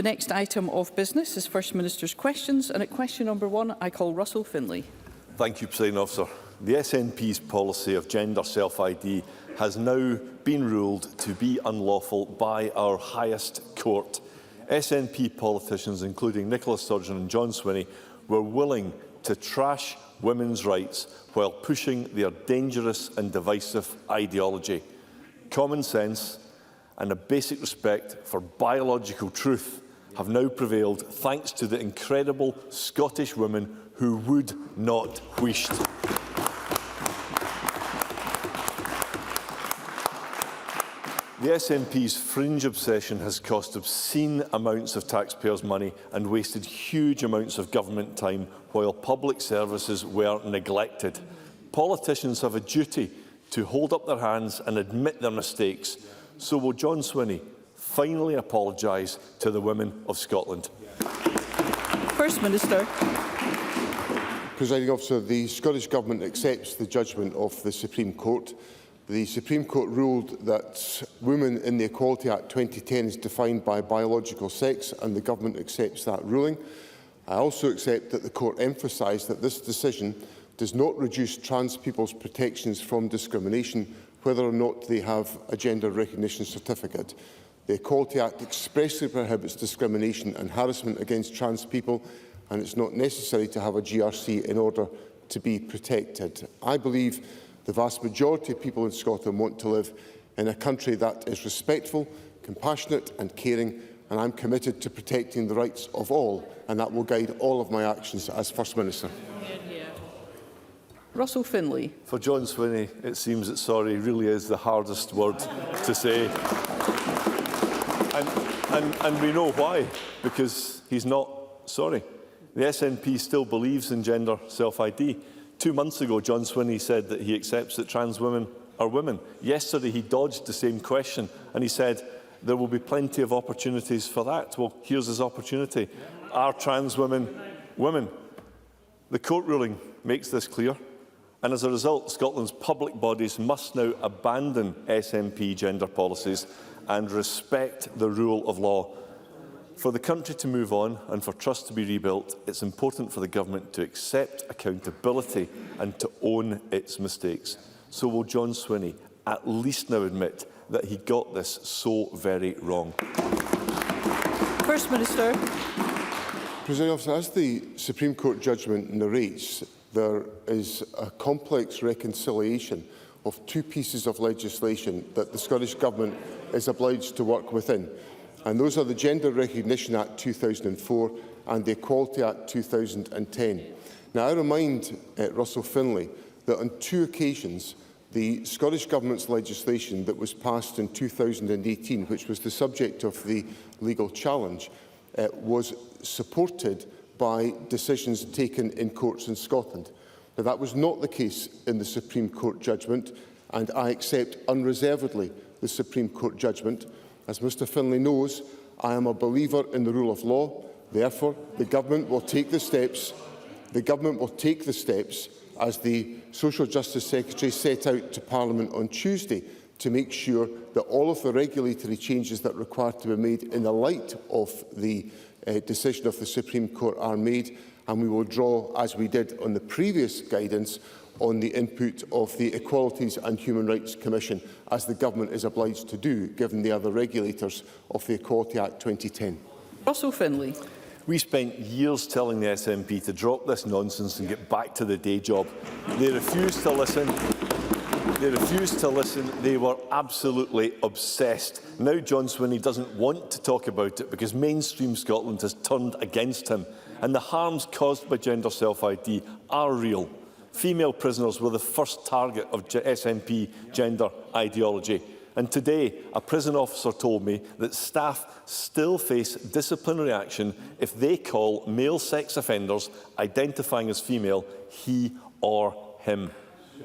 The next item of business is First Minister's questions, and at question number 1, I call Russell Finlay. Thank you, Presiding Officer. The SNP's policy of gender self-ID has now been ruled to be unlawful by our highest court. SNP politicians, including Nicola Sturgeon and John Swinney, were willing to trash women's rights while pushing their dangerous and divisive ideology. Common sense and a basic respect for biological truth have now prevailed thanks to the incredible Scottish women who would not wheesht. The SNP's fringe obsession has cost obscene amounts of taxpayers' money and wasted huge amounts of government time while public services were neglected. Politicians have a duty to hold up their hands and admit their mistakes. So will John Swinney finally apologise to the women of Scotland? First Minister. Presiding Officer, the Scottish Government accepts the judgment of the Supreme Court. The Supreme Court ruled that women in the Equality Act 2010 is defined by biological sex, and the Government accepts that ruling. I also accept that the Court emphasised that this decision does not reduce trans people's protections from discrimination, whether or not they have a gender recognition certificate. The Equality Act expressly prohibits discrimination and harassment against trans people, and it's not necessary to have a GRC in order to be protected. I believe the vast majority of people in Scotland want to live in a country that is respectful, compassionate and caring, and I'm committed to protecting the rights of all, and that will guide all of my actions as First Minister. Russell Finlay. For John Swinney, it seems that sorry really is the hardest word to say. And we know why, because he's not sorry. The SNP still believes in gender self-ID. 2 months ago, John Swinney said that he accepts that trans women are women. Yesterday, he dodged the same question and he said there will be plenty of opportunities for that. Well, here's his opportunity. Are trans women women? The court ruling makes this clear, and as a result, Scotland's public bodies must now abandon SNP gender policies and respect the rule of law. For the country to move on and for trust to be rebuilt, it's important for the Government to accept accountability and to own its mistakes. So will John Swinney at least now admit that he got this so very wrong? First Minister. Presiding Officer, as the Supreme Court judgment narrates, there is a complex reconciliation of 2 pieces of legislation that the Scottish Government is obliged to work within. And those are the Gender Recognition Act 2004 and the Equality Act 2010. Now, I remind Russell Finlay that on 2 occasions, the Scottish Government's legislation that was passed in 2018, which was the subject of the legal challenge, was supported by decisions taken in courts in Scotland. Now, that was not the case in the Supreme Court judgment, and I accept unreservedly the Supreme Court judgment. As Mr Finlay knows, I am a believer in the rule of law. Therefore, the Government will take the steps. As the Social Justice Secretary set out to Parliament on Tuesday to make sure that all of the regulatory changes that are required to be made in the light of the decision of the Supreme Court are made, and we will draw, as we did on the previous guidance, on the input of the Equalities and Human Rights Commission, as the Government is obliged to do, given they are the regulators of the Equality Act 2010. Russell Finlay. We spent years telling the SNP to drop this nonsense and get back to the day job. They refused to listen. They were absolutely obsessed. Now John Swinney doesn't want to talk about it because mainstream Scotland has turned against him. And the harms caused by gender self-ID are real. Female prisoners were the first target of SNP gender ideology. And today, a prison officer told me that staff still face disciplinary action if they call male sex offenders identifying as female he or him.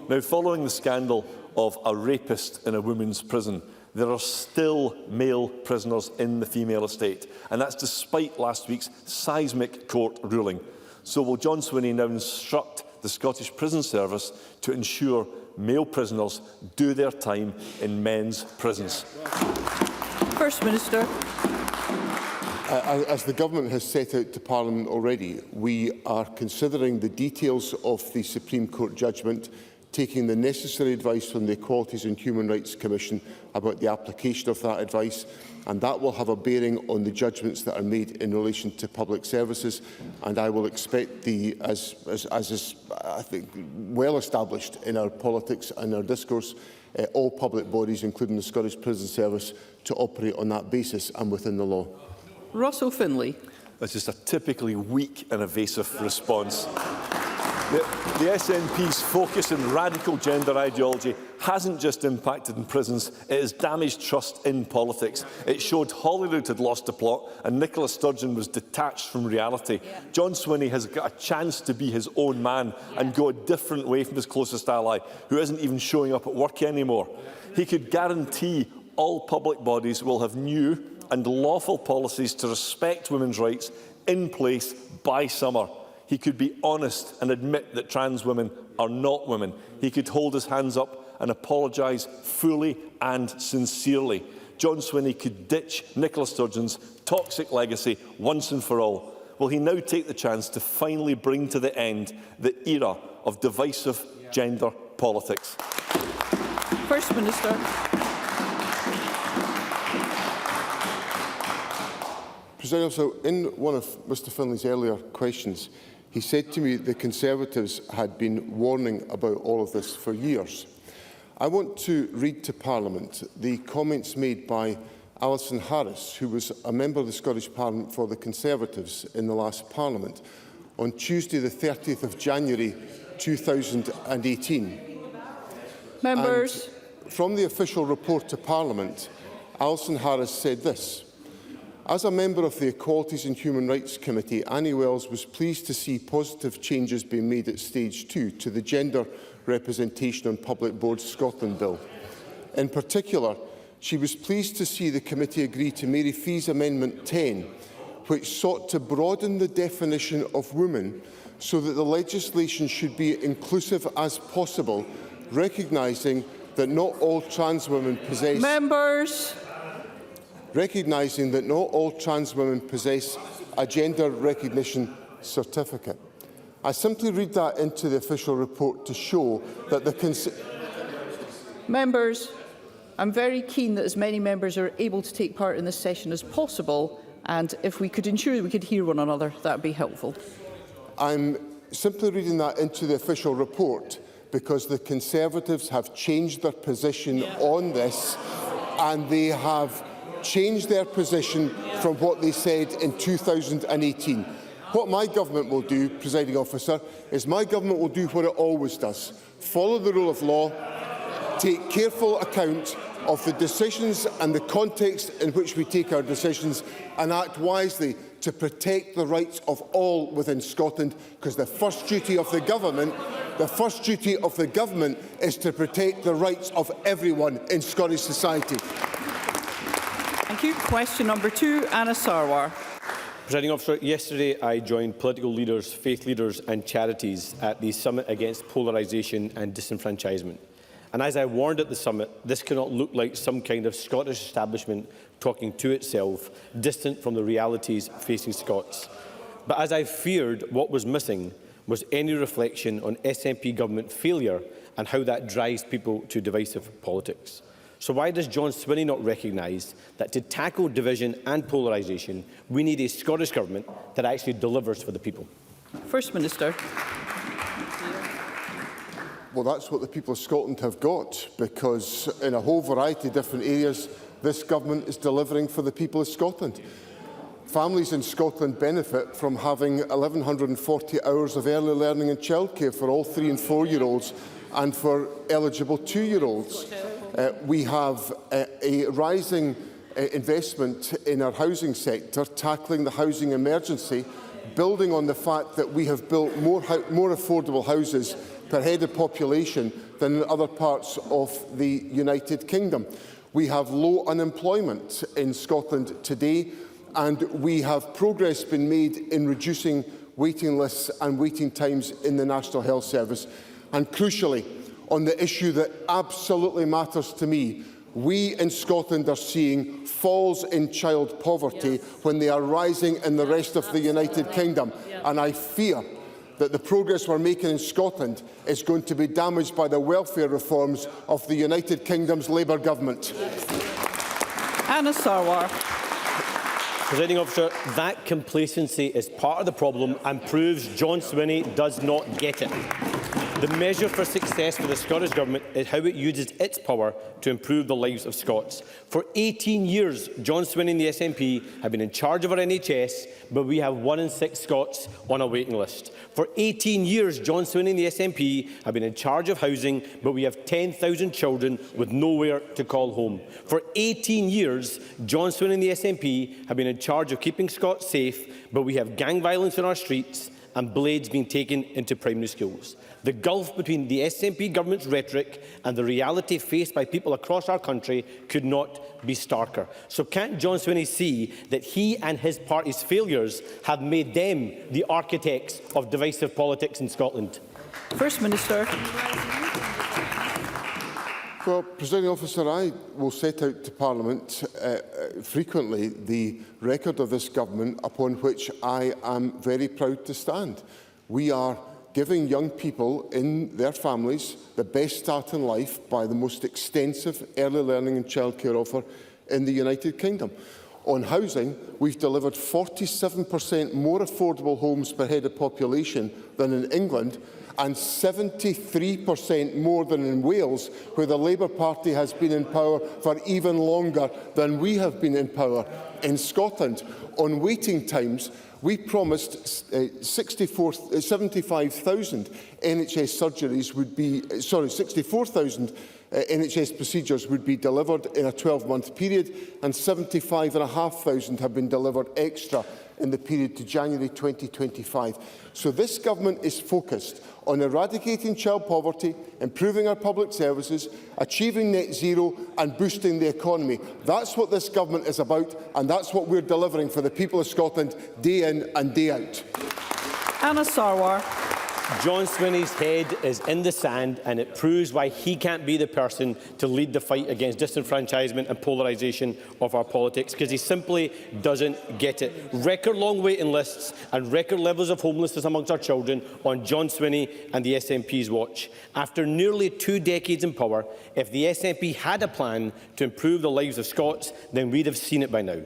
Now, following the scandal of a rapist in a women's prison, there are still male prisoners in the female estate, and that's despite last week's seismic court ruling. So will John Swinney now instruct the Scottish Prison Service to ensure male prisoners do their time in men's prisons? First Minister. As the Government has set out to Parliament already, we are considering the details of the Supreme Court judgment, taking the necessary advice from the Equalities and Human Rights Commission about the application of that advice, and that will have a bearing on the judgments that are made in relation to public services. And I will expect, as is, I think, well established in our politics and our discourse, all public bodies, including the Scottish Prison Service, to operate on that basis and within the law. Russell Finlay. That's just a typically weak and evasive response. The SNP's focus on radical gender ideology hasn't just impacted in prisons, it has damaged trust in politics. It showed Holyrood had lost the plot and Nicola Sturgeon was detached from reality. John Swinney has got a chance to be his own man and go a different way from his closest ally, who isn't even showing up at work anymore. He could guarantee all public bodies will have new and lawful policies to respect women's rights in place by summer. He could be honest and admit that trans women are not women. He could hold his hands up and apologise fully and sincerely. John Swinney could ditch Nicola Sturgeon's toxic legacy once and for all. Will he now take the chance to finally bring to the end the era of divisive gender politics? First Minister. President, so in one of Mr Finlay's earlier questions, he said to me the Conservatives had been warning about all of this for years. I want to read to Parliament the comments made by Alison Harris, who was a member of the Scottish Parliament for the Conservatives in the last Parliament, on Tuesday the 30th of January 2018. Members. And from the official report to Parliament, Alison Harris said this: "As a member of the Equalities and Human Rights Committee, Annie Wells was pleased to see positive changes being made at Stage 2 to the Gender Representation on Public Boards Scotland Bill. In particular, she was pleased to see the committee agree to Mary Fee's Amendment 10, which sought to broaden the definition of woman so that the legislation should be inclusive as possible, recognising that not all trans women possess... Members. Recognising that not all trans women possess a gender recognition certificate." I simply read that into the official report to show that the... Members, I'm very keen that as many members are able to take part in this session as possible, and if we could ensure that we could hear one another, that would be helpful. I'm simply reading that into the official report because the Conservatives have changed their position on this, and they have changed their position from what they said in 2018. What my government will do, Presiding Officer, is my government will do what it always does: follow the rule of law, take careful account of the decisions and the context in which we take our decisions, and act wisely to protect the rights of all within Scotland, because the first duty of the government is to protect the rights of everyone in Scottish society. Thank you. Question number 2, Anna Sarwar. Presiding Officer, yesterday I joined political leaders, faith leaders and charities at the Summit Against Polarisation and Disenfranchisement. And as I warned at the summit, this cannot look like some kind of Scottish establishment talking to itself, distant from the realities facing Scots. But as I feared, what was missing was any reflection on SNP government failure and how that drives people to divisive politics. So why does John Swinney not recognise that to tackle division and polarisation, we need a Scottish Government that actually delivers for the people? First Minister. Well, that's what the people of Scotland have got, because in a whole variety of different areas, this government is delivering for the people of Scotland. Families in Scotland benefit from having 1,140 hours of early learning and childcare for all 3- and 4-year-olds and for eligible 2-year-olds. We have a rising investment in our housing sector, tackling the housing emergency, building on the fact that we have built more affordable houses per head of population than in other parts of the United Kingdom. We have low unemployment in Scotland today, and we have progress been made in reducing waiting lists and waiting times in the National Health Service. And crucially, on the issue that absolutely matters to me, we in Scotland are seeing falls in child poverty when they are rising in the rest of the United Kingdom. And I fear that the progress we're making in Scotland is going to be damaged by the welfare reforms of the United Kingdom's Labour government. Anna Sarwar. Presiding Officer, that complacency is part of the problem and proves John Swinney does not get it. The measure for success for the Scottish Government is how it uses its power to improve the lives of Scots. For 18 years, John Swinney and the SNP have been in charge of our NHS, but we have 1 in 6 Scots on a waiting list. For 18 years, John Swinney and the SNP have been in charge of housing, but we have 10,000 children with nowhere to call home. For 18 years, John Swinney and the SNP have been in charge of keeping Scots safe, but we have gang violence on our streets and blades being taken into primary schools. The gulf between the SNP government's rhetoric and the reality faced by people across our country could not be starker. So can't John Swinney see that he and his party's failures have made them the architects of divisive politics in Scotland? First Minister. Well, Presiding Officer, I will set out to Parliament frequently the record of this government upon which I am very proud to stand. We are giving young people in their families the best start in life by the most extensive early learning and childcare offer in the United Kingdom. On housing, we've delivered 47% more affordable homes per head of population than in England, and 73% more than in Wales, where the Labour Party has been in power for even longer than we have been in power. In Scotland, on waiting times, we promised 75,000 NHS surgeries would be, 64,000 NHS procedures would be delivered in a 12-month period, and 75,500 have been delivered extra in the period to January 2025. So this government is focused on eradicating child poverty, improving our public services, achieving net zero and boosting the economy. That's what this government is about, and that's what we're delivering for the people of Scotland day in and day out. Anna Sarwar. John Swinney's head is in the sand, and it proves why he can't be the person to lead the fight against disenfranchisement and polarisation of our politics, because he simply doesn't get it. Record-long waiting lists and record levels of homelessness amongst our children on John Swinney and the SNP's watch. After nearly 2 decades in power, if the SNP had a plan to improve the lives of Scots, then we'd have seen it by now.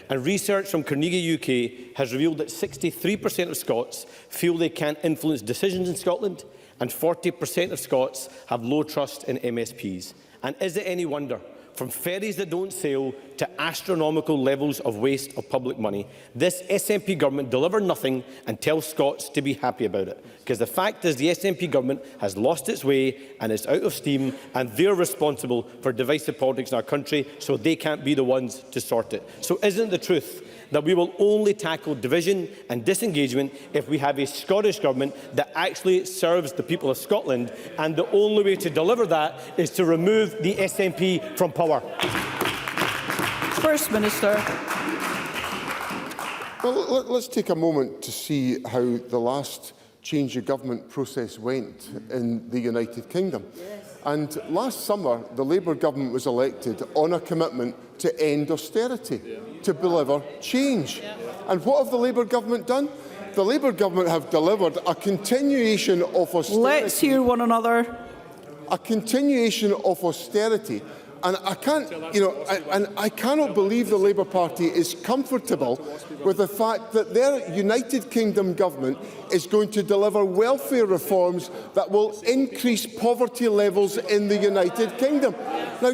And research from Carnegie UK has revealed that 63% of Scots feel they can't influence decisions in Scotland, and 40% of Scots have low trust in MSPs. And is it any wonder? From ferries that don't sail to astronomical levels of waste of public money, this SNP government deliver nothing and tell Scots to be happy about it. Because the fact is the SNP government has lost its way and is out of steam, and they're responsible for divisive politics in our country, so they can't be the ones to sort it. So isn't the truth that we will only tackle division and disengagement if we have a Scottish government that actually serves the people of Scotland, and the only way to deliver that is to remove the SNP from power? First Minister. Well, let's take a moment to see how the last change of government process went in the United Kingdom. And last summer, the Labour government was elected on a commitment to end austerity, to deliver change. And what have the Labour government done? The Labour government have delivered a continuation of austerity. Let's hear one another. A continuation of austerity. And I can't, I cannot believe the Labour Party is comfortable with the fact that their United Kingdom government is going to deliver welfare reforms that will increase poverty levels in the United Kingdom. Now,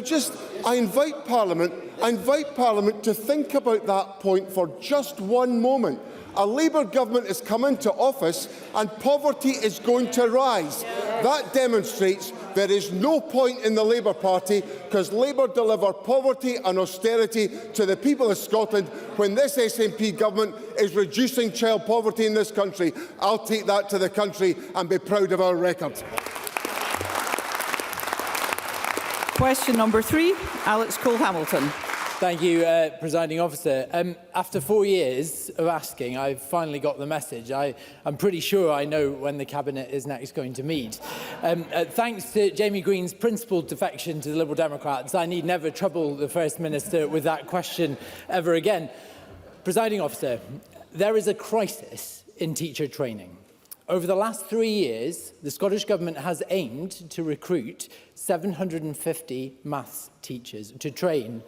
I invite Parliament to think about that point for just one moment. A Labour government has come into office and poverty is going to rise. That demonstrates there is no point in the Labour Party, because Labour deliver poverty and austerity to the people of Scotland when this SNP government is reducing child poverty in this country. I'll take that to the country and be proud of our record. Question number 3, Alex Cole-Hamilton. Thank you, Presiding Officer. After 4 years of asking, I've finally got the message. I'm pretty sure I know when the Cabinet is next going to meet. Thanks to Jamie Green's principled defection to the Liberal Democrats, I need never trouble the First Minister with that question ever again. Presiding Officer, there is a crisis in teacher training. Over the last 3 years, the Scottish Government has aimed to recruit 750 maths teachers, to train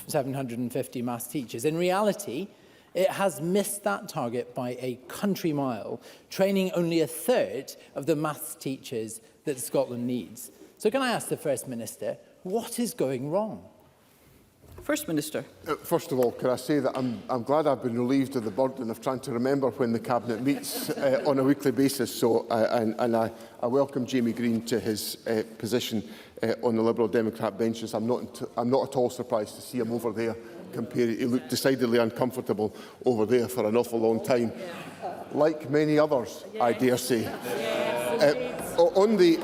750 maths teachers. In reality, it has missed that target by a country mile, training only a third of the maths teachers that Scotland needs. So can I ask the First Minister, what is going wrong? First Minister. First of all, can I say that I'm glad I've been relieved of the burden of trying to remember when the Cabinet meets on a weekly basis. So, I welcome Jamie Green to his position on the Liberal Democrat benches. I'm not at all surprised to see him over there. He looked decidedly uncomfortable over there for an awful long time, like many others, I dare say. On the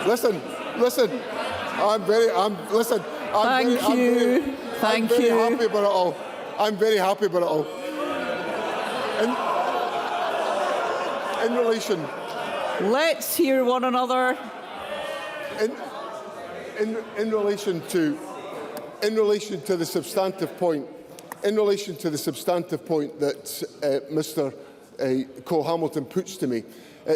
Listen. I'm very happy about it all. I'm very happy about it all. In relation. Let's hear one another. In relation to the substantive point. In relation to the substantive point that Mr. Cole-Hamilton puts to me.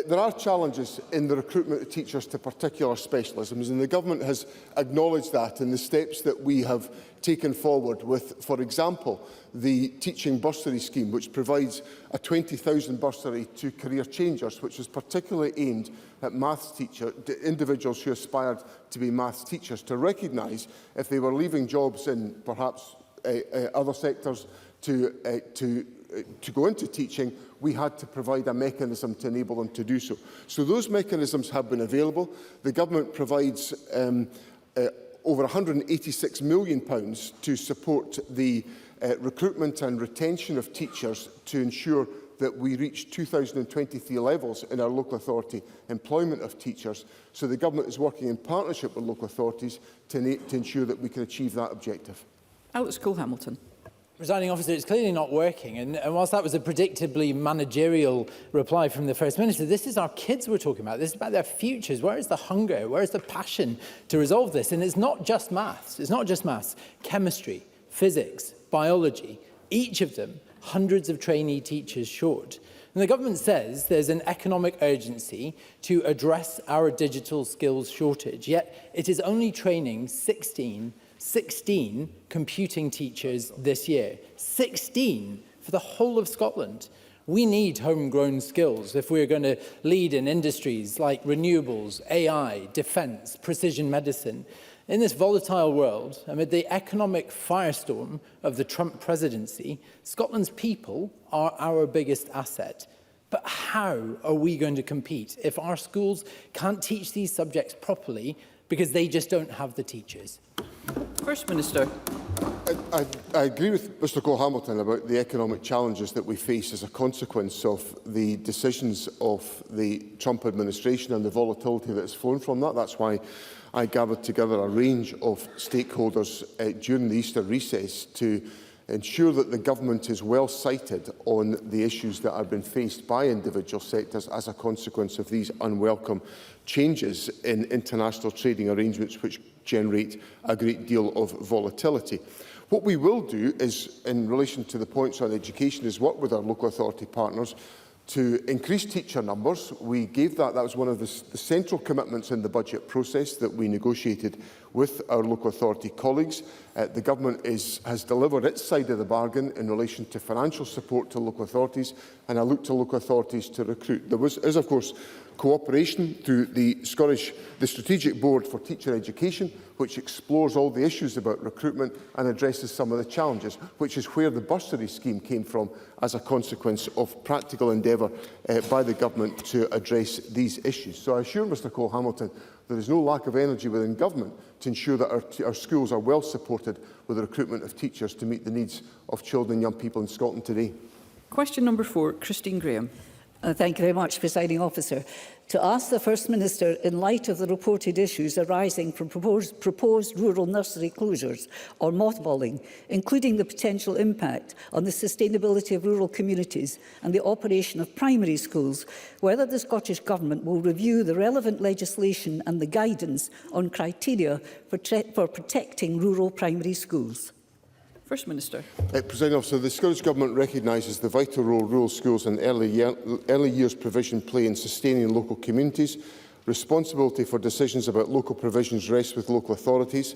There are challenges in the recruitment of teachers to particular specialisms, and the Government has acknowledged that in the steps that we have taken forward with, for example, the Teaching Bursary Scheme, which provides a 20,000 bursary to career changers, which is particularly aimed at maths teachers, individuals who aspired to be maths teachers, to recognise if they were leaving jobs in perhaps other sectors to go into teaching, we had to provide a mechanism to enable them to do so. So those mechanisms have been available. The Government provides over £186 million to support the recruitment and retention of teachers to ensure that we reach 2023 levels in our local authority employment of teachers. So the Government is working in partnership with local authorities to ensure that we can achieve that objective. Alex Cole-Hamilton. Presiding Officer, it's clearly not working. And whilst that was a predictably managerial reply from the First Minister, this is our kids we're talking about. This is about their futures. Where is the hunger? Where is the passion to resolve this? And it's not just maths. It's not just maths. Chemistry, physics, biology, each of them hundreds of trainee teachers short. And the Government says there's an economic urgency to address our digital skills shortage, yet it is only training 16 computing teachers this year. 16 for the whole of Scotland. We need homegrown skills if we're going to lead in industries like renewables, AI, defence, precision medicine. In this volatile world, amid the economic firestorm of the Trump presidency, Scotland's people are our biggest asset. But how are we going to compete if our schools can't teach these subjects properly because they just don't have the teachers? First Minister. I agree with Mr Cole-Hamilton about the economic challenges that we face as a consequence of the decisions of the Trump administration and the volatility that has flown from that. That's why I gathered together a range of stakeholders during the Easter recess to ensure that the Government is well sighted on the issues that have been faced by individual sectors as a consequence of these unwelcome changes in international trading arrangements which generate a great deal of volatility. What we will do is, in relation to the points on education, is work with our local authority partners to increase teacher numbers. We gave that was one of the central commitments in the budget process that we negotiated with our local authority colleagues. The Government has delivered its side of the bargain in relation to financial support to local authorities, and I look to local authorities to recruit. There is, of course, cooperation through the Strategic Board for Teacher Education, which explores all the issues about recruitment and addresses some of the challenges, which is where the bursary scheme came from as a consequence of practical endeavour by the Government to address these issues. So I assure Mr Cole-Hamilton there is no lack of energy within Government to ensure that our schools are well supported with the recruitment of teachers to meet the needs of children and young people in Scotland today. Question number 4, Christine Graham. Thank you very much, Presiding Officer. to ask the First Minister, in light of the reported issues arising from proposed rural nursery closures or mothballing, including the potential impact on the sustainability of rural communities and the operation of primary schools, whether the Scottish Government will review the relevant legislation and the guidance on criteria for protecting rural primary schools. First Minister. Presiding Officer, the Scottish Government recognises the vital role rural schools and early years provision play in sustaining local communities. Responsibility for decisions about local provisions rests with local authorities.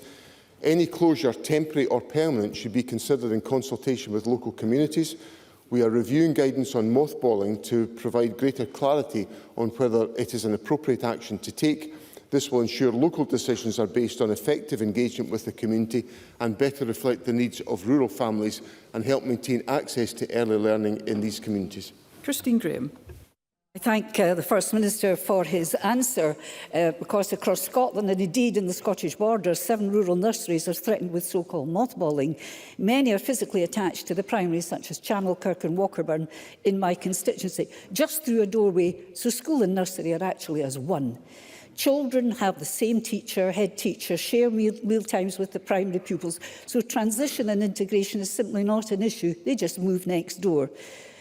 Any closure, temporary or permanent, should be considered in consultation with local communities. We are reviewing guidance on mothballing to provide greater clarity on whether it is an appropriate action to take. This will ensure local decisions are based on effective engagement with the community and better reflect the needs of rural families and help maintain access to early learning in these communities. Christine Graham. I thank the First Minister for his answer, because across Scotland and indeed in the Scottish borders, 7 rural nurseries are threatened with so-called mothballing. Many are physically attached to the primaries, such as Charnelkirk and Walkerburn in my constituency, just through a doorway, so school and nursery are actually as one. Children have the same teacher, head teacher, share meal times with the primary pupils, so transition and integration is simply not an issue. They just move next door.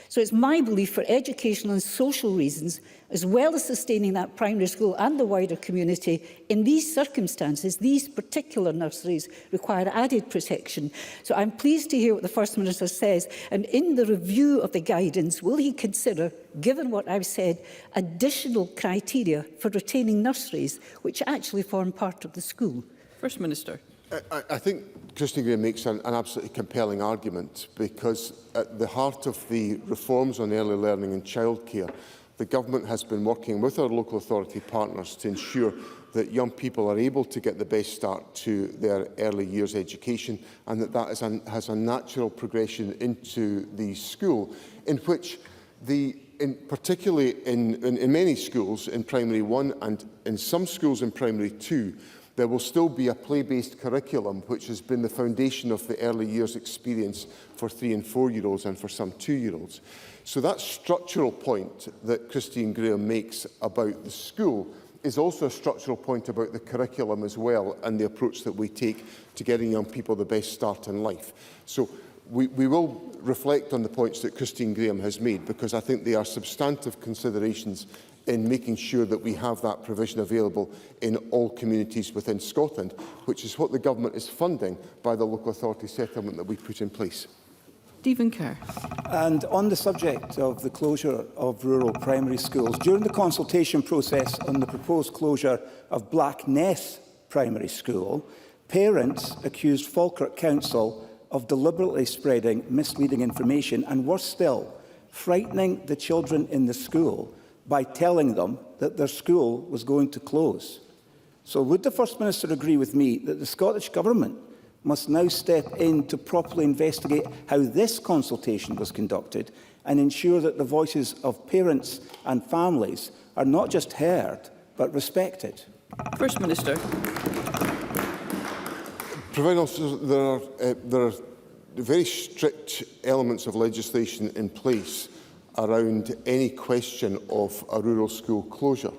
So it's my belief, for educational and social reasons, as well as sustaining that primary school and the wider community, in these circumstances, these particular nurseries require added protection. So I'm pleased to hear what the First Minister says, and in the review of the guidance, will he consider, given what I've said, additional criteria for retaining nurseries, which actually form part of the school? First Minister. I think Christine Graham makes an absolutely compelling argument, because at the heart of the reforms on early learning and childcare, the Government has been working with our local authority partners to ensure that young people are able to get the best start to their early years education, and that has a natural progression into the school, in which particularly in many schools in primary 1 and in some schools in primary 2, there will still be a play-based curriculum which has been the foundation of the early years experience for 3- and 4-year-olds and for some 2-year-olds. So that structural point that Christine Graham makes about the school is also a structural point about the curriculum as well, and the approach that we take to getting young people the best start in life. So we will reflect on the points that Christine Graham has made, because I think they are substantive considerations in making sure that we have that provision available in all communities within Scotland, which is what the Government is funding by the local authority settlement that we put in place. Stephen Kerr. And on the subject of the closure of rural primary schools, during the consultation process on the proposed closure of Blackness Primary School, parents accused Falkirk Council of deliberately spreading misleading information and, worse still, frightening the children in the school by telling them that their school was going to close. So would the First Minister agree with me that the Scottish Government must now step in to properly investigate how this consultation was conducted and ensure that the voices of parents and families are not just heard, but respected? First Minister. Providing Officer, there are very strict elements of legislation in place around any question of a rural school closure,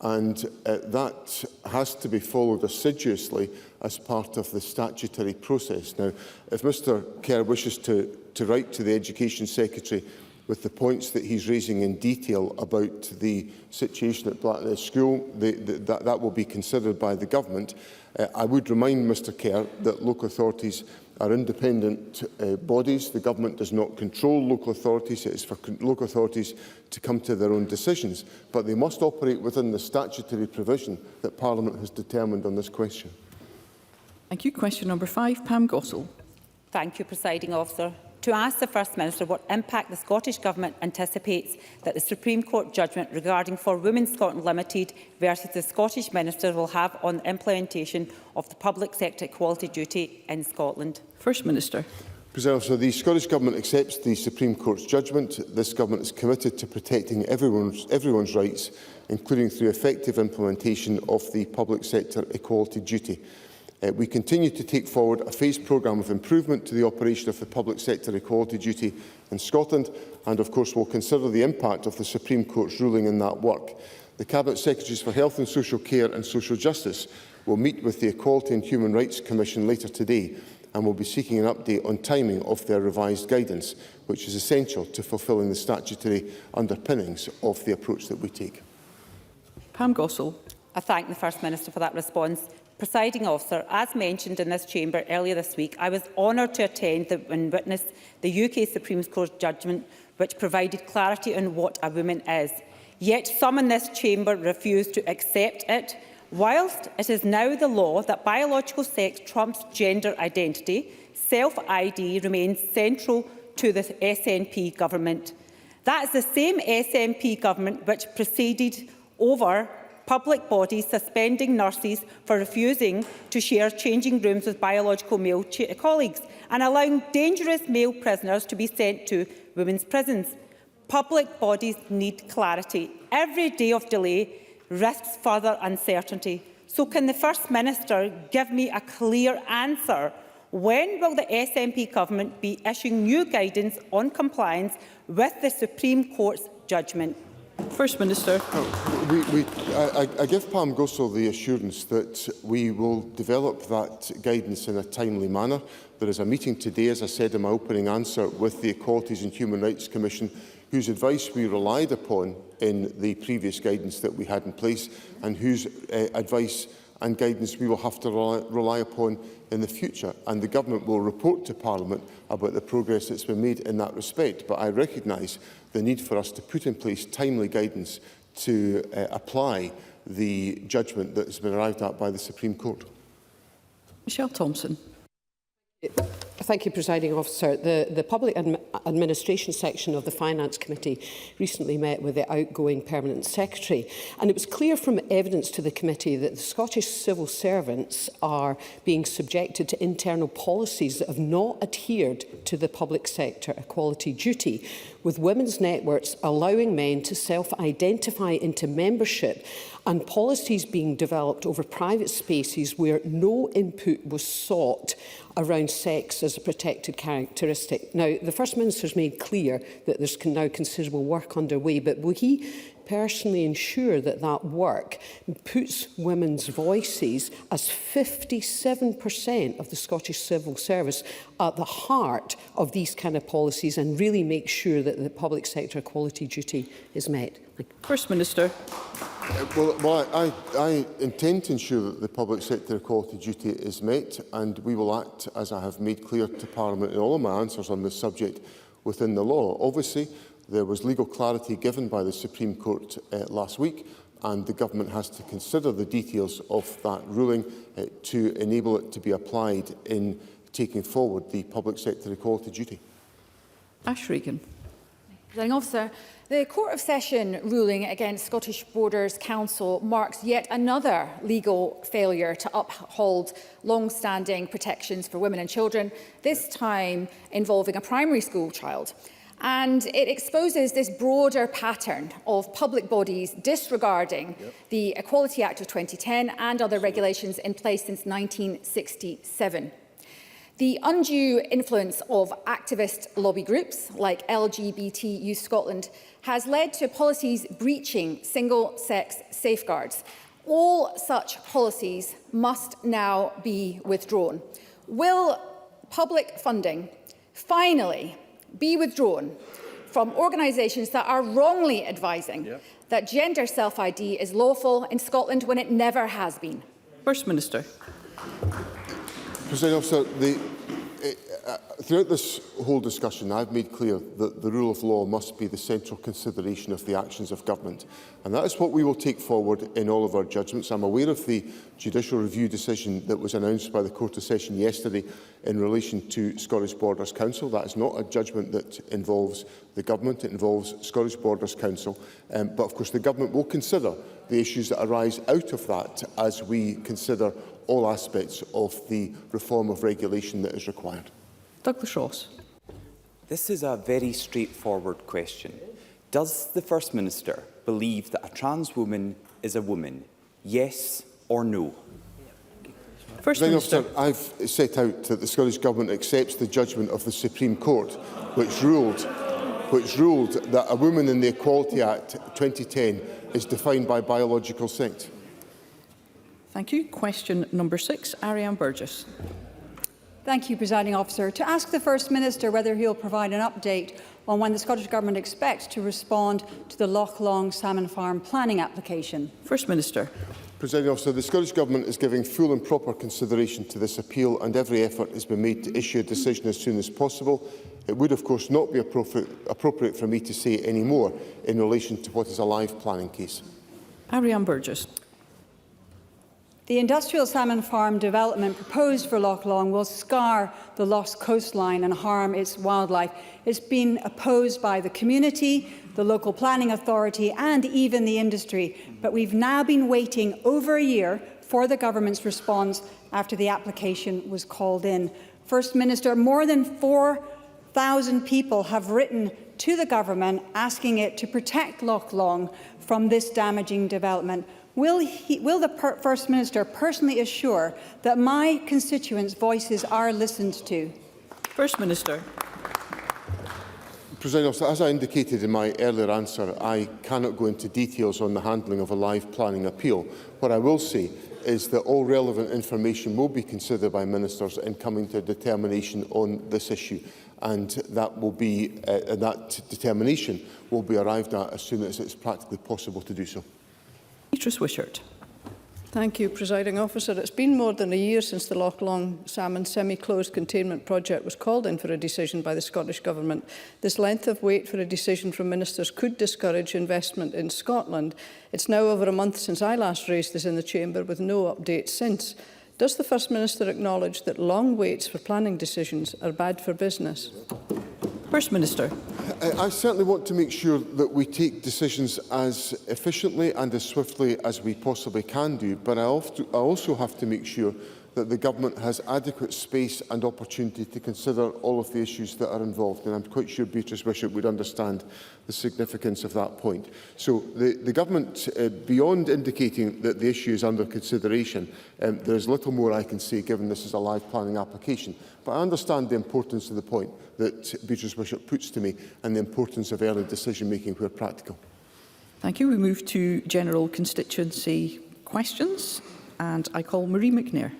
and that has to be followed assiduously as part of the statutory process. Now, if Mr Kerr wishes to write to the Education Secretary with the points that he's raising in detail about the situation at Blackness School, that will be considered by the Government. I would remind Mr Kerr that local authorities are independent bodies. The Government does not control local authorities. It is for local authorities to come to their own decisions, but they must operate within the statutory provision that Parliament has determined on this question. Thank you. Question number 5, Pam Gossel. Thank you, Presiding Officer. To ask the First Minister what impact the Scottish Government anticipates that the Supreme Court judgment regarding For Women Scotland Limited versus the Scottish Minister will have on the implementation of the public sector equality duty in Scotland. First Minister. President Officer, the Scottish Government accepts the Supreme Court's judgment. This Government is committed to protecting everyone's rights, including through effective implementation of the public sector equality duty. We continue to take forward a phased programme of improvement to the operation of the public sector equality duty in Scotland, and of course will consider the impact of the Supreme Court's ruling in that work. The Cabinet Secretaries for Health and Social Care and Social Justice will meet with the Equality and Human Rights Commission later today and will be seeking an update on timing of their revised guidance, which is essential to fulfilling the statutory underpinnings of the approach that we take. Pam Gossel. I thank the First Minister for that response. Presiding Officer, as mentioned in this chamber earlier this week, I was honoured to attend and witness the UK Supreme Court judgment which provided clarity on what a woman is. Yet some in this chamber refuse to accept it. Whilst it is now the law that biological sex trumps gender identity, self-ID remains central to the SNP government. That is the same SNP government which presided over public bodies suspending nurses for refusing to share changing rooms with biological male colleagues and allowing dangerous male prisoners to be sent to women's prisons. Public bodies need clarity. Every day of delay risks further uncertainty. So can the First Minister give me a clear answer? When will the SNP government be issuing new guidance on compliance with the Supreme Court's judgment? First Minister. I give Pam Gossel the assurance that we will develop that guidance in a timely manner. There is a meeting today, as I said in my opening answer, with the Equalities and Human Rights Commission, whose advice we relied upon in the previous guidance that we had in place, and whose advice and guidance we will have to rely upon in the future. And the Government will report to Parliament about the progress that's been made in that respect. But I recognise the need for us to put in place timely guidance to apply the judgment that has been arrived at by the Supreme Court. Michelle Thompson. Thank you, Presiding Officer. The Public Administration section of the Finance Committee recently met with the outgoing Permanent Secretary, and it was clear from evidence to the committee that the Scottish civil servants are being subjected to internal policies that have not adhered to the public sector equality duty, with women's networks allowing men to self-identify into membership and policies being developed over private spaces where no input was sought around sex as a protected characteristic. Now, the First Minister has made clear that there's now considerable work underway, but will he personally ensure that that work puts women's voices as 57% of the Scottish civil service at the heart of these kind of policies and really make sure that the public sector equality duty is met? First Minister. Well, I intend to ensure that the public sector equality duty is met, and we will act, as I have made clear to Parliament in all of my answers on this subject, within the law. Obviously, there was legal clarity given by the Supreme Court last week, and the Government has to consider the details of that ruling to enable it to be applied in taking forward the public sector equality duty. Ash Regan. Presiding Officer, the Court of Session ruling against Scottish Borders Council marks yet another legal failure to uphold long-standing protections for women and children, this time involving a primary school child. And it exposes this broader pattern of public bodies disregarding the Equality Act of 2010 and other regulations in place since 1967. The undue influence of activist lobby groups like LGBT Youth Scotland has led to policies breaching single-sex safeguards. All such policies must now be withdrawn. Will public funding finally be withdrawn from organisations that are wrongly advising that gender self-ID is lawful in Scotland when it never has been? First Minister. Presiding Officer, throughout this whole discussion, I've made clear that the rule of law must be the central consideration of the actions of government. And that is what we will take forward in all of our judgments. I'm aware of the judicial review decision that was announced by the Court of Session yesterday in relation to Scottish Borders Council. That is not a judgment that involves the government, it involves Scottish Borders Council. But of course the government will consider the issues that arise out of that as we consider all aspects of the reform of regulation that is required. Douglas Ross. This is a very straightforward question. Does the First Minister believe that a trans woman is a woman? Yes or no? First Minister. I've set out that the Scottish Government accepts the judgment of the Supreme Court, which ruled which ruled that a woman in the Equality Act 2010 is defined by biological sex. Thank you. Question number 6, Ariane Burgess. Thank you, Presiding Officer. To ask the First Minister whether he will provide an update on when the Scottish Government expects to respond to the Loch Long Salmon Farm planning application. First Minister. Presiding Officer, the Scottish Government is giving full and proper consideration to this appeal, and every effort has been made to issue a decision as soon as possible. It would, of course, not be appropriate for me to say any more in relation to what is a live planning case. Ariane Burgess. The industrial salmon farm development proposed for Loch Long will scar the lost coastline and harm its wildlife. It's been opposed by the community, the local planning authority and even the industry. But we've now been waiting over a year for the government's response after the application was called in. First Minister, more than 4,000 people have written to the government asking it to protect Loch Long from this damaging development. Will the First Minister personally assure that my constituents' voices are listened to? First Minister. Presiding Officer, as I indicated in my earlier answer, I cannot go into details on the handling of a live planning appeal. What I will say is that all relevant information will be considered by ministers in coming to a determination on this issue, and that will be that determination will be arrived at as soon as it's practically possible to do so. Beatrice Wishart. Thank you, Presiding Officer. It's been more than a year since the Loch Long Salmon semi-closed containment project was called in for a decision by the Scottish Government. This length of wait for a decision from ministers could discourage investment in Scotland. It's now over a month since I last raised this in the Chamber, with no update since. Does the First Minister acknowledge that long waits for planning decisions are bad for business? First Minister. I certainly want to make sure that we take decisions as efficiently and as swiftly as we possibly can do, but I also have to make sure that the Government has adequate space and opportunity to consider all of the issues that are involved, and I'm quite sure Beatrice Wishart would understand the significance of that point. So the Government, beyond indicating that the issue is under consideration, there is little more I can say given this is a live planning application. But I understand the importance of the point that Beatrice Wishart puts to me and the importance of early decision making where practical. Thank you. We move to general constituency questions, and I call Marie McNair.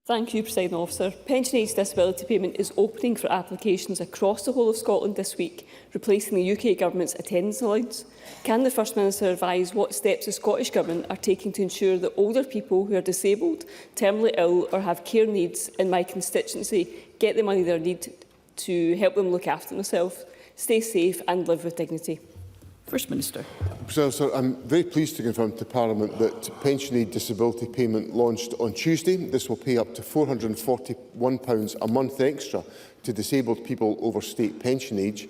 Thank you, Presiding Officer. Pension age disability payment is opening for applications across the whole of Scotland this week, replacing the UK Government's attendance allowance. Can the First Minister advise what steps the Scottish Government are taking to ensure that older people who are disabled, terminally ill or have care needs in my constituency get the money they need to help them look after themselves, stay safe and live with dignity? First Minister. Sir, I'm very pleased to confirm to Parliament that Pension Aid Disability Payment launched on Tuesday. This will pay up to £441 a month extra to disabled people over state pension age.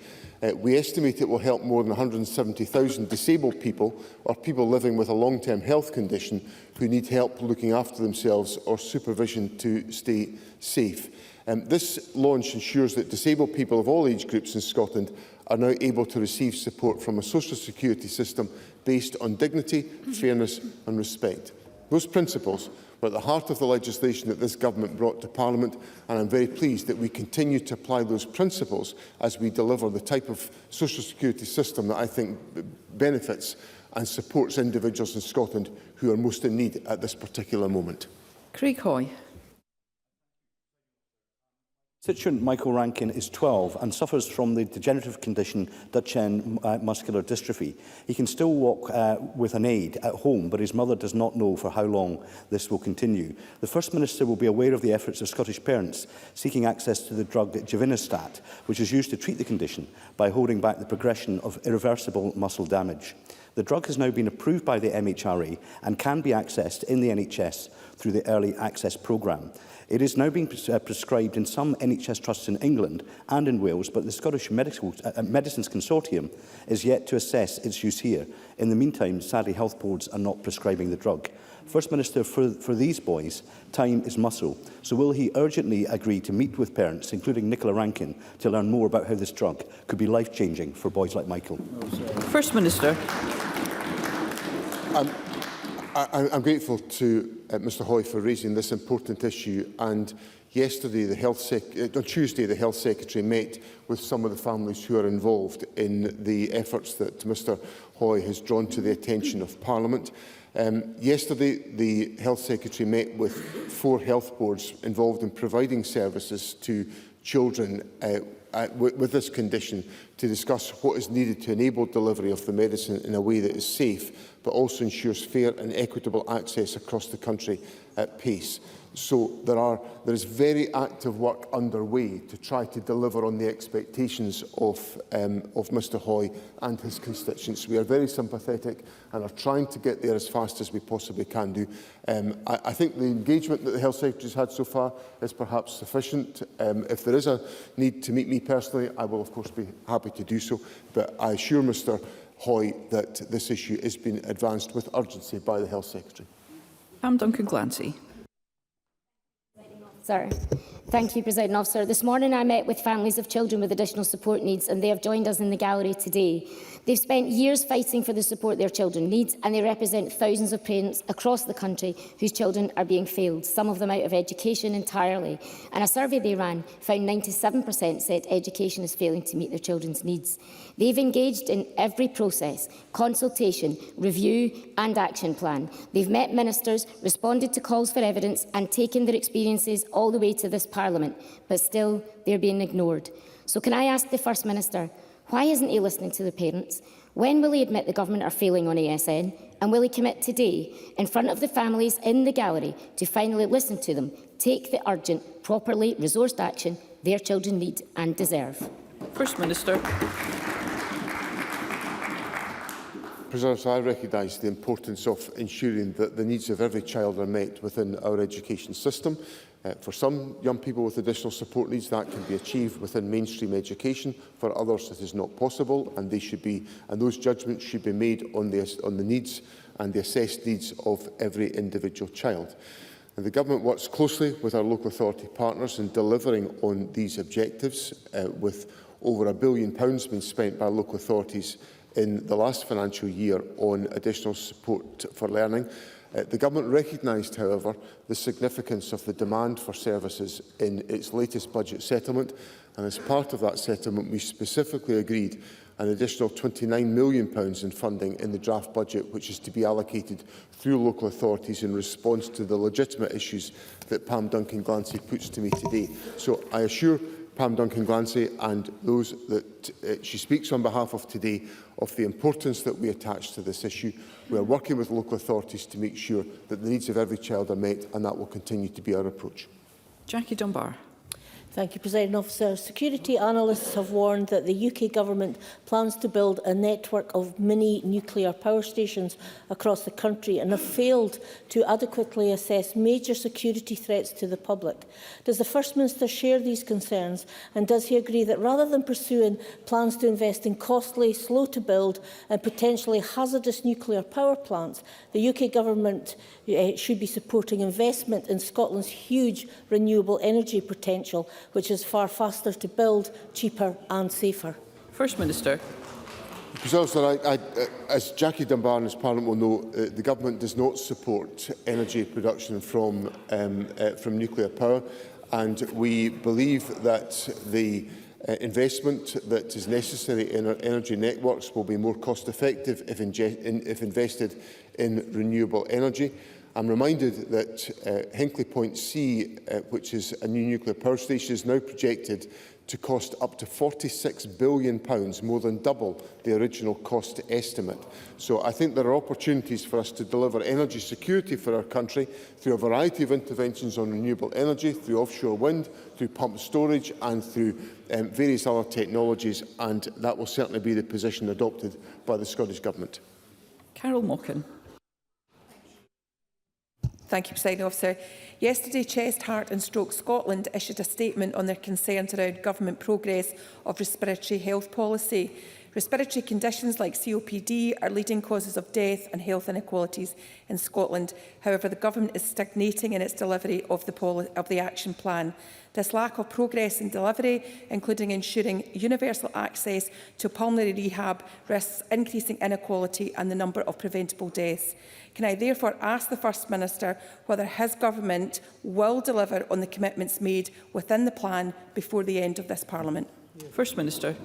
We estimate it will help more than 170,000 disabled people or people living with a long-term health condition who need help looking after themselves or supervision to stay safe. This launch ensures that disabled people of all age groups in Scotland are now able to receive support from a social security system based on dignity, fairness and respect. Those principles were at the heart of the legislation that this Government brought to Parliament, and I'm very pleased that we continue to apply those principles as we deliver the type of social security system that I think benefits and supports individuals in Scotland who are most in need at this particular moment. Craig Hoy. Constituent Michael Rankin is 12 and suffers from the degenerative condition Duchenne muscular dystrophy. He can still walk with an aid at home, but his mother does not know for how long this will continue. The First Minister will be aware of the efforts of Scottish parents seeking access to the drug Givinostat, which is used to treat the condition by holding back the progression of irreversible muscle damage. The drug has now been approved by the MHRA and can be accessed in the NHS through the Early Access Programme. It is now being prescribed in some NHS trusts in England and in Wales, but the Scottish Medicines Consortium is yet to assess its use here. In the meantime, sadly, health boards are not prescribing the drug. First Minister, for these boys, time is muscle. So will he urgently agree to meet with parents, including Nicola Rankin, to learn more about how this drug could be life-changing for boys like Michael? First Minister. I'm grateful to Mr Hoy for raising this important issue, and yesterday, on Tuesday, the Health Secretary met with some of the families who are involved in the efforts that Mr Hoy has drawn to the attention of Parliament. Yesterday, the Health Secretary met with 4 health boards involved in providing services to children with this condition to discuss what is needed to enable delivery of the medicine in a way that is safe, but also ensures fair and equitable access across the country at pace. So there is very active work underway to try to deliver on the expectations of Mr Hoy and his constituents. We are very sympathetic and are trying to get there as fast as we possibly can do. I think the engagement that the Health Secretary has had so far is perhaps sufficient. If there is a need to meet me personally, I will of course be happy to do so, but I assure Mr Hoy that this issue is being advanced with urgency by the Health Secretary. Duncan Glancy. Sir. Thank you, Presiding Officer. This morning I met with families of children with additional support needs, and they have joined us in the gallery today. They've spent years fighting for the support their children need, and they represent thousands of parents across the country whose children are being failed, some of them out of education entirely. And a survey they ran found 97% said education is failing to meet their children's needs. They've engaged in every process, consultation, review and action plan. They've met ministers, responded to calls for evidence and taken their experiences all the way to this Parliament, but still they're being ignored. So can I ask the First Minister, why isn't he listening to the parents? When will he admit the government are failing on ASN? And will he commit today, in front of the families in the gallery, to finally listen to them, take the urgent, properly resourced action their children need and deserve? First Minister. President, I recognise the importance of ensuring that the needs of every child are met within our education system. For some young people with additional support needs, that can be achieved within mainstream education. For others, it is not possible, and those judgments should be made on the needs and the assessed needs of every individual child. And the Government works closely with our local authority partners in delivering on these objectives, with over £1 billion being spent by local authorities in the last financial year on additional support for learning. The Government recognised, however, the significance of the demand for services in its latest budget settlement, and as part of that settlement we specifically agreed an additional £29 million in funding in the draft budget, which is to be allocated through local authorities in response to the legitimate issues that Pam Duncan Glancy puts to me today. So I assure Pam Duncan Glancy and those that she speaks on behalf of today of the importance that we attach to this issue. We are working with local authorities to make sure that the needs of every child are met, and that will continue to be our approach. Jackie Dunbar. Thank you, Presiding Officer. Security analysts have warned that the UK Government plans to build a network of mini nuclear power stations across the country and have failed to adequately assess major security threats to the public. Does the First Minister share these concerns, and does he agree that rather than pursuing plans to invest in costly, slow-to-build and potentially hazardous nuclear power plants, the UK Government should be supporting investment in Scotland's huge renewable energy potential, which is far faster to build, cheaper and safer? First Minister. As Jackie Dunbar and as Parliament will know, the Government does not support energy production from nuclear power, and we believe that the investment that is necessary in our energy networks will be more cost-effective if invested in renewable energy. I'm reminded that Hinkley Point C, which is a new nuclear power station, is now projected to cost up to £46 billion, more than double the original cost estimate. So I think there are opportunities for us to deliver energy security for our country through a variety of interventions on renewable energy, through offshore wind, through pumped storage and through various other technologies, and that will certainly be the position adopted by the Scottish Government. Carol Mockin. Thank you, Presiding Officer. Yesterday, Chest, Heart and Stroke Scotland issued a statement on their concerns around government progress of respiratory health policy. Respiratory conditions like COPD are leading causes of death and health inequalities in Scotland. However, the Government is stagnating in its delivery of the action plan. This lack of progress in delivery, including ensuring universal access to pulmonary rehab, risks increasing inequality and the number of preventable deaths. Can I therefore ask the First Minister whether his government will deliver on the commitments made within the plan before the end of this Parliament? First Minister.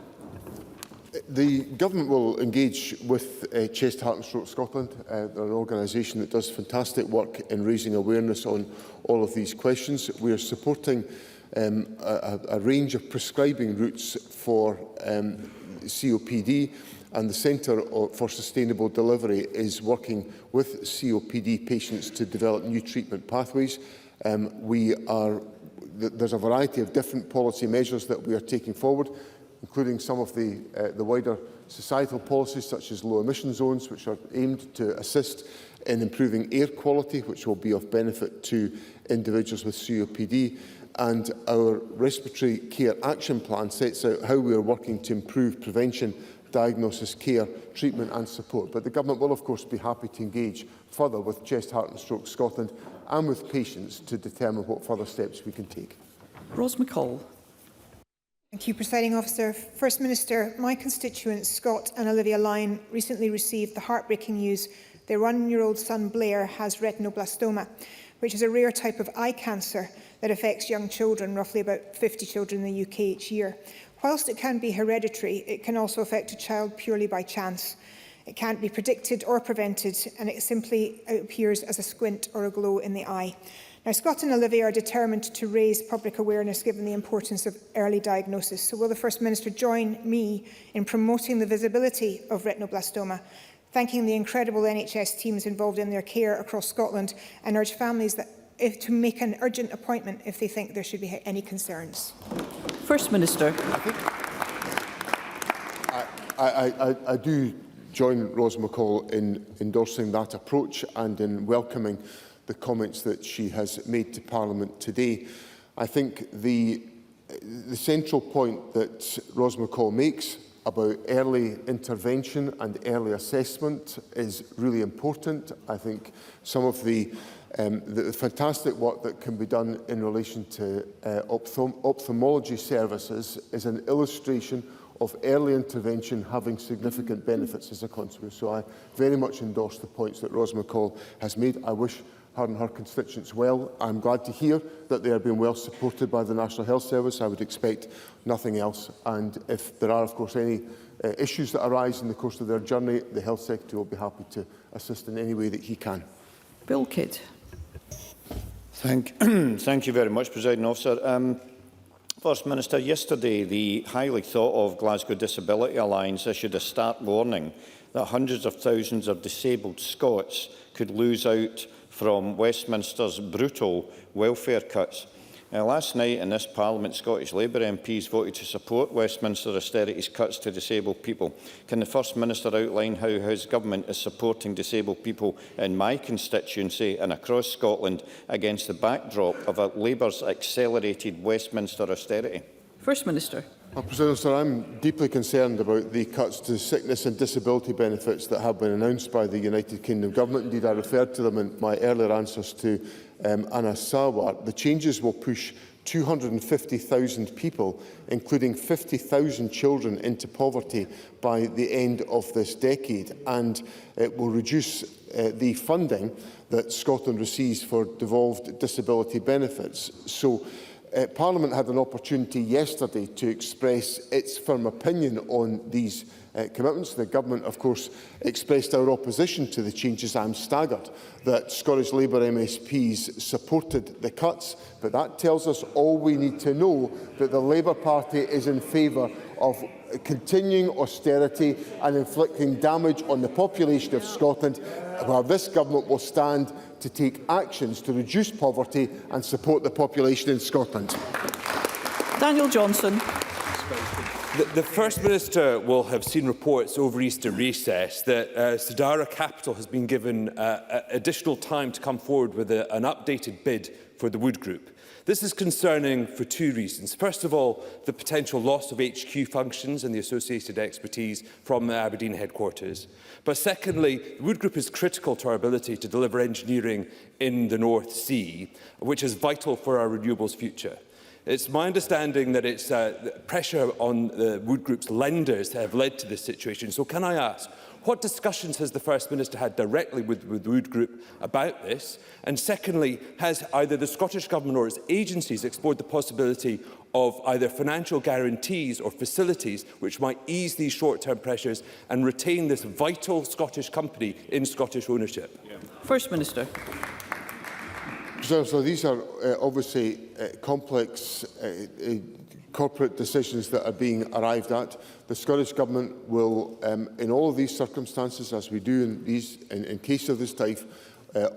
The Government will engage with Chest, Heart and Stroke Scotland. They're an organisation that does fantastic work in raising awareness on all of these questions. We are supporting a range of prescribing routes for COPD, and the Centre for Sustainable Delivery is working with COPD patients to develop new treatment pathways. There's a variety of different policy measures that we are taking forward, including some of the wider societal policies such as low emission zones, which are aimed to assist in improving air quality, which will be of benefit to individuals with COPD. And our Respiratory Care Action Plan sets out how we are working to improve prevention, diagnosis, care, treatment and support. But the Government will, of course, be happy to engage further with Chest, Heart and Stroke Scotland and with patients to determine what further steps we can take. Ros McCall. Thank you, Presiding Officer. First Minister, my constituents, Scott and Olivia Lyne, recently received the heartbreaking news their 1-year-old son Blair has retinoblastoma, which is a rare type of eye cancer that affects young children, roughly about 50 children in the UK each year. Whilst it can be hereditary, it can also affect a child purely by chance. It can't be predicted or prevented, and it simply appears as a squint or a glow in the eye. Now, Scott and Olivia are determined to raise public awareness given the importance of early diagnosis. So will the First Minister join me in promoting the visibility of retinoblastoma, thanking the incredible NHS teams involved in their care across Scotland, and urge families to make an urgent appointment if they think there should be any concerns? First Minister. I do join Ros McCall in endorsing that approach and in welcoming the comments that she has made to Parliament today. I think the central point that Ros McCall makes about early intervention and early assessment is really important. I think some of the fantastic work that can be done in relation to ophthalmology services is an illustration of early intervention having significant benefits as a consequence. So I very much endorse the points that Ros McCall has made. I wish her and her constituents well. I'm glad to hear that they are being well supported by the National Health Service. I would expect nothing else. And if there are, of course, any issues that arise in the course of their journey, the Health Secretary will be happy to assist in any way that he can. Bill Kidd. Thank you very much, Presiding Officer. First Minister, yesterday the highly thought of Glasgow Disability Alliance issued a stark warning that hundreds of thousands of disabled Scots could lose out from Westminster's brutal welfare cuts. Last night in this Parliament, Scottish Labour MPs voted to support Westminster austerity's cuts to disabled people. Can the First Minister outline how his government is supporting disabled people in my constituency and across Scotland against the backdrop of Labour's accelerated Westminster austerity? First Minister. Well, President, Sir, I'm deeply concerned about the cuts to sickness and disability benefits that have been announced by the United Kingdom Government. Indeed, I referred to them in my earlier answers to Anna Sawar. The changes will push 250,000 people, including 50,000 children, into poverty by the end of this decade, and it will reduce the funding that Scotland receives for devolved disability benefits. So, Parliament had an opportunity yesterday to express its firm opinion on these commitments. The Government, of course, expressed our opposition to the changes. I'm staggered that Scottish Labour MSPs supported the cuts, but that tells us all we need to know, that the Labour Party is in favour of continuing austerity and inflicting damage on the population of Scotland, while this Government will stand to take actions to reduce poverty and support the population in Scotland. Daniel Johnson. The First Minister will have seen reports over Easter recess that Sidara Capital has been given additional time to come forward with an updated bid for the Wood Group. This is concerning for two reasons. First of all, the potential loss of HQ functions and the associated expertise from the Aberdeen headquarters. But secondly, the Wood Group is critical to our ability to deliver engineering in the North Sea, which is vital for our renewables future. It's my understanding that it's pressure on the Wood Group's lenders that have led to this situation. So can I ask, what discussions has the First Minister had directly with the Wood Group about this? And secondly, has either the Scottish Government or its agencies explored the possibility of either financial guarantees or facilities which might ease these short-term pressures and retain this vital Scottish company in Scottish ownership? First Minister. So these are obviously complex corporate decisions that are being arrived at. The Scottish Government will, in all of these circumstances, as we do in case of this type,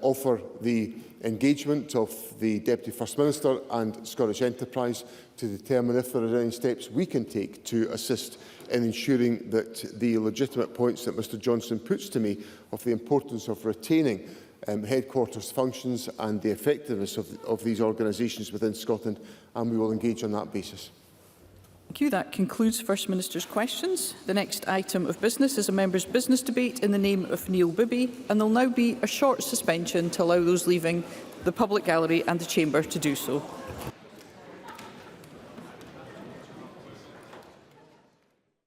offer the engagement of the Deputy First Minister and Scottish Enterprise to determine if there are any steps we can take to assist in ensuring that the legitimate points that Mr Johnson puts to me of the importance of retaining headquarters functions and the effectiveness of these organisations within Scotland, and we will engage on that basis. Thank you. That concludes First Minister's questions. The next item of business is a member's business debate in the name of Neil Bibby, and there will now be a short suspension to allow those leaving the public gallery and the chamber to do so.